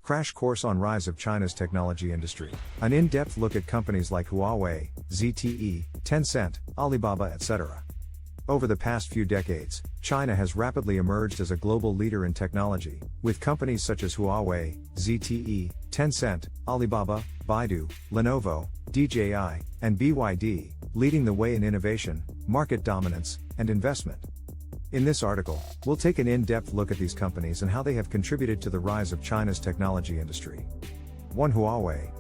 Crash course on rise of China's technology industry. An in-depth look at companies like Huawei, ZTE, Tencent, Alibaba, etc. Over the past few decades, China has rapidly emerged as a global leader in technology, with companies such as Huawei, ZTE, Tencent, Alibaba, Baidu, Lenovo, DJI, and BYD, leading the way in innovation, market dominance, and investment. In this article, we'll take an in-depth look at these companies and how they have contributed to the rise of China's technology industry. 1. Huawei.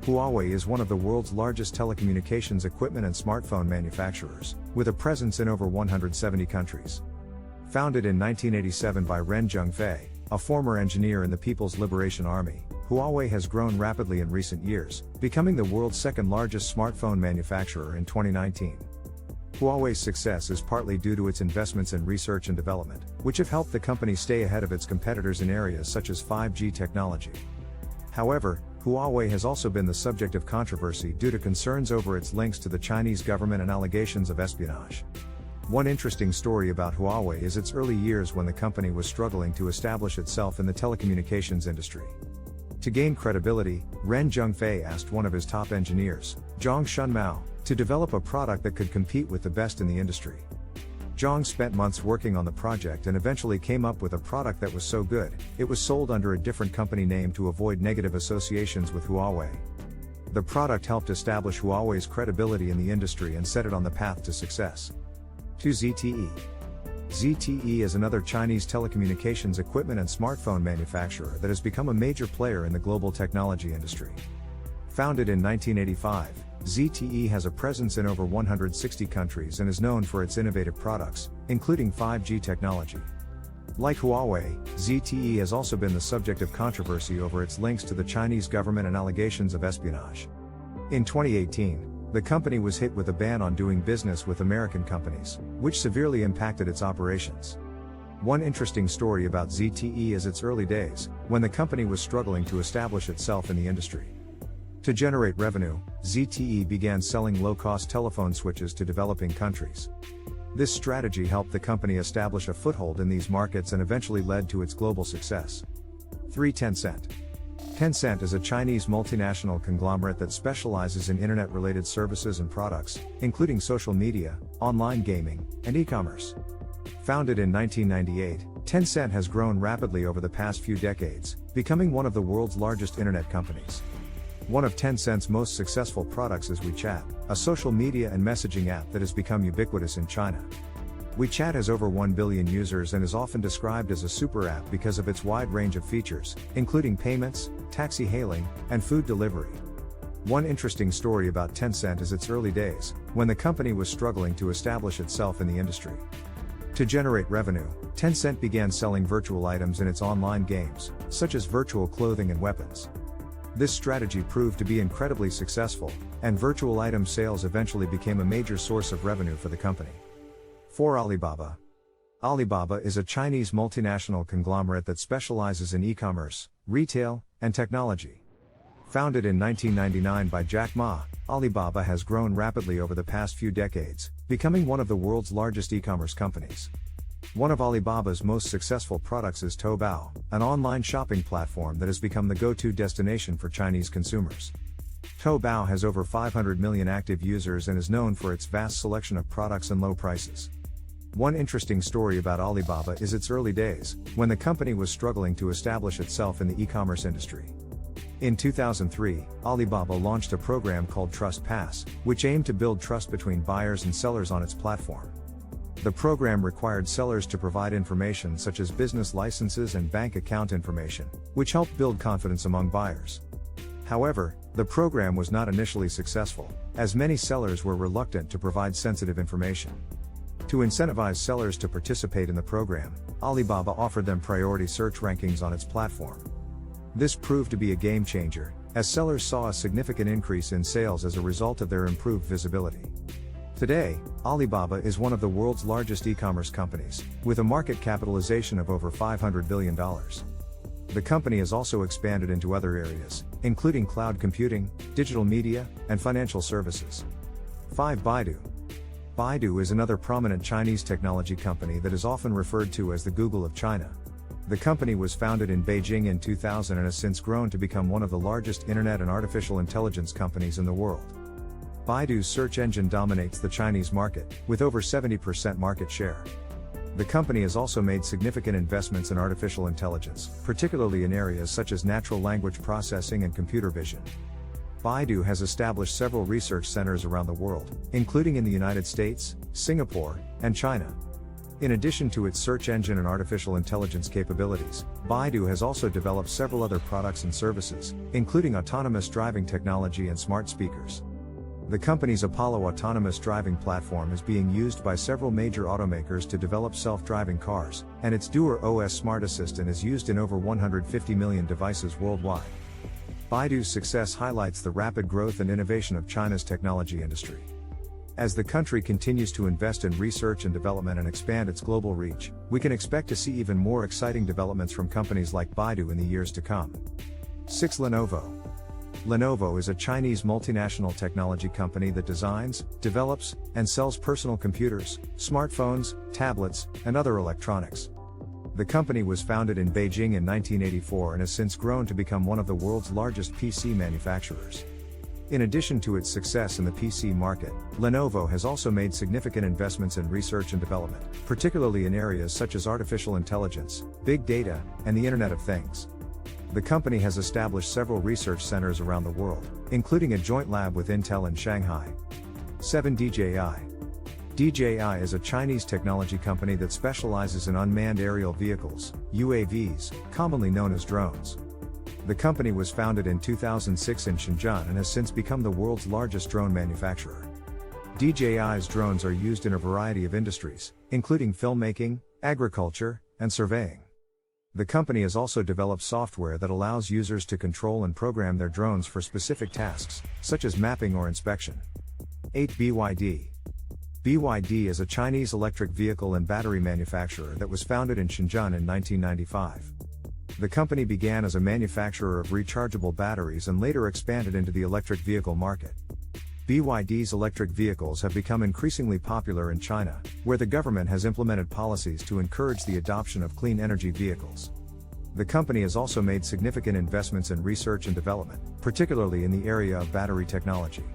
Huawei is one of the world's largest telecommunications equipment and smartphone manufacturers, with a presence in over 170 countries. Founded in 1987 by Ren Zhengfei, a former engineer in the People's Liberation Army, Huawei has grown rapidly in recent years, becoming the world's second largest smartphone manufacturer in 2019. Huawei's success is partly due to its investments in research and development, which have helped the company stay ahead of its competitors in areas such as 5G technology. However, Huawei has also been the subject of controversy due to concerns over its links to the Chinese government and allegations of espionage. One interesting story about Huawei is its early years when the company was struggling to establish itself in the telecommunications industry. To gain credibility, Ren Zhengfei asked one of his top engineers, Zhang Shunmao, to develop a product that could compete with the best in the industry. Zhang spent months working on the project and eventually came up with a product that was so good, it was sold under a different company name to avoid negative associations with Huawei. The product helped establish Huawei's credibility in the industry and set it on the path to success. 2. ZTE. ZTE is another Chinese telecommunications equipment and smartphone manufacturer that has become a major player in the global technology industry. Founded in 1985, ZTE has a presence in over 160 countries and is known for its innovative products, including 5G technology. Like Huawei, ZTE has also been the subject of controversy over its links to the Chinese government and allegations of espionage. In 2018, the company was hit with a ban on doing business with American companies, which severely impacted its operations. One interesting story about ZTE is its early days, when the company was struggling to establish itself in the industry. To generate revenue, ZTE began selling low-cost telephone switches to developing countries. This strategy helped the company establish a foothold in these markets and eventually led to its global success. 3. Tencent. Tencent is a Chinese multinational conglomerate that specializes in internet-related services and products, including social media, online gaming, and e-commerce. Founded in 1998, Tencent has grown rapidly over the past few decades, becoming one of the world's largest internet companies. One of Tencent's most successful products is WeChat, a social media and messaging app that has become ubiquitous in China. WeChat has over 1 billion users and is often described as a super app because of its wide range of features, including payments, taxi hailing, and food delivery. One interesting story about Tencent is its early days, when the company was struggling to establish itself in the industry. To generate revenue, Tencent began selling virtual items in its online games, such as virtual clothing and weapons. This strategy proved to be incredibly successful, and virtual item sales eventually became a major source of revenue for the company. 4. Alibaba. Alibaba is a Chinese multinational conglomerate that specializes in e-commerce, retail, and technology. Founded in 1999 by Jack Ma, Alibaba has grown rapidly over the past few decades, becoming one of the world's largest e-commerce companies. One of Alibaba's most successful products is Taobao, an online shopping platform that has become the go-to destination for Chinese consumers. Taobao has over 500 million active users and is known for its vast selection of products and low prices. One interesting story about Alibaba is its early days, when the company was struggling to establish itself in the e-commerce industry. In 2003, Alibaba launched a program called Trust Pass, which aimed to build trust between buyers and sellers on its platform. The program required sellers to provide information such as business licenses and bank account information, which helped build confidence among buyers. However, the program was not initially successful, as many sellers were reluctant to provide sensitive information. To incentivize sellers to participate in the program, Alibaba offered them priority search rankings on its platform. This proved to be a game changer, as sellers saw a significant increase in sales as a result of their improved visibility. Today, Alibaba is one of the world's largest e-commerce companies, with a market capitalization of over $500 billion. The company has also expanded into other areas, including cloud computing, digital media, and financial services. 5. Baidu. Baidu is another prominent Chinese technology company that is often referred to as the Google of China. The company was founded in Beijing in 2000 and has since grown to become one of the largest internet and artificial intelligence companies in the world. Baidu's search engine dominates the Chinese market, with over 70% market share. The company has also made significant investments in artificial intelligence, particularly in areas such as natural language processing and computer vision. Baidu has established several research centers around the world, including in the United States, Singapore, and China. In addition to its search engine and artificial intelligence capabilities, Baidu has also developed several other products and services, including autonomous driving technology and smart speakers. The company's Apollo autonomous driving platform is being used by several major automakers to develop self-driving cars, and its Duer OS smart assistant is used in over 150 million devices worldwide. Baidu's success highlights the rapid growth and innovation of China's technology industry. As the country continues to invest in research and development and expand its global reach, we can expect to see even more exciting developments from companies like Baidu in the years to come. 6. Lenovo. Lenovo is a Chinese multinational technology company that designs, develops, and sells personal computers, smartphones, tablets, and other electronics. The company was founded in Beijing in 1984 and has since grown to become one of the world's largest PC manufacturers. In addition to its success in the PC market, Lenovo has also made significant investments in research and development, particularly in areas such as artificial intelligence, big data, and the Internet of Things. The company has established several research centers around the world, including a joint lab with Intel in Shanghai. 7. DJI. DJI is a Chinese technology company that specializes in unmanned aerial vehicles, UAVs, commonly known as drones. The company was founded in 2006 in Shenzhen and has since become the world's largest drone manufacturer. DJI's drones are used in a variety of industries, including filmmaking, agriculture, and surveying. The company has also developed software that allows users to control and program their drones for specific tasks, such as mapping or inspection. 8. BYD. BYD is a Chinese electric vehicle and battery manufacturer that was founded in Shenzhen in 1995. The company began as a manufacturer of rechargeable batteries and later expanded into the electric vehicle market. BYD's electric vehicles have become increasingly popular in China, where the government has implemented policies to encourage the adoption of clean energy vehicles. The company has also made significant investments in research and development, particularly in the area of battery technology.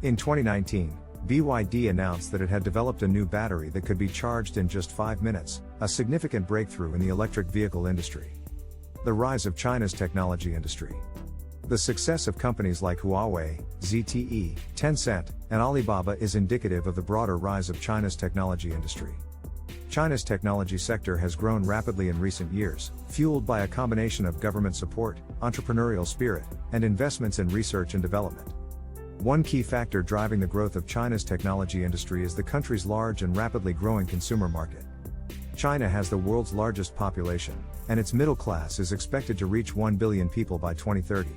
In 2019, BYD announced that it had developed a new battery that could be charged in just 5 minutes, a significant breakthrough in the electric vehicle industry. The rise of China's technology industry. The success of companies like Huawei, ZTE, Tencent, and Alibaba is indicative of the broader rise of China's technology industry. China's technology sector has grown rapidly in recent years, fueled by a combination of government support, entrepreneurial spirit, and investments in research and development. One key factor driving the growth of China's technology industry is the country's large and rapidly growing consumer market. China has the world's largest population, and its middle class is expected to reach 1 billion people by 2030.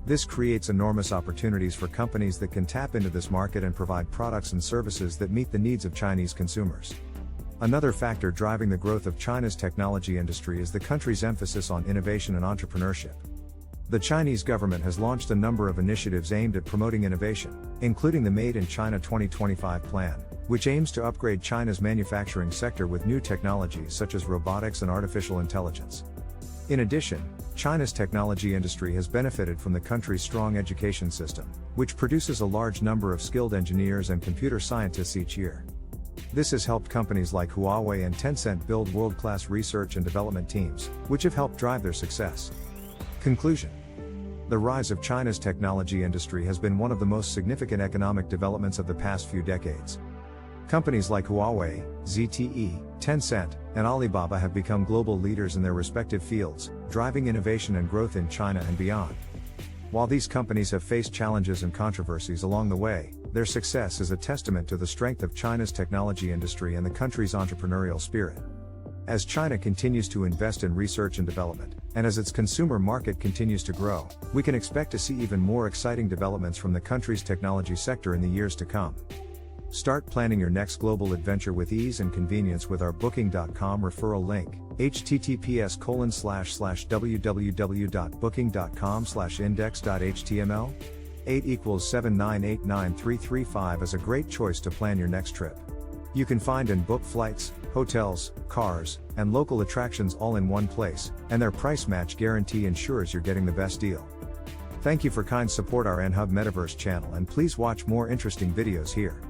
This creates enormous opportunities for companies that can tap into this market and provide products and services that meet the needs of Chinese consumers. Another factor driving the growth of China's technology industry is the country's emphasis on innovation and entrepreneurship. The Chinese government has launched a number of initiatives aimed at promoting innovation, including the Made in China 2025 plan, which aims to upgrade China's manufacturing sector with new technologies such as robotics and artificial intelligence. In addition, China's technology industry has benefited from the country's strong education system, which produces a large number of skilled engineers and computer scientists each year. This has helped companies like Huawei and Tencent build world-class research and development teams, which have helped drive their success. Conclusion. The rise of China's technology industry has been one of the most significant economic developments of the past few decades. Companies like Huawei, ZTE, Tencent, and Alibaba have become global leaders in their respective fields, driving innovation and growth in China and beyond. While these companies have faced challenges and controversies along the way, their success is a testament to the strength of China's technology industry and the country's entrepreneurial spirit. As China continues to invest in research and development, and as its consumer market continues to grow, we can expect to see even more exciting developments from the country's technology sector in the years to come. Start planning your next global adventure with ease and convenience with our Booking.com referral link, https://www.booking.com/index.html. 8 = 7989335 is a great choice to plan your next trip. You can find and book flights, hotels, cars, and local attractions all in one place, and their price match guarantee ensures you're getting the best deal. Thank you for kind support our Anhub Metaverse channel, and please watch more interesting videos here.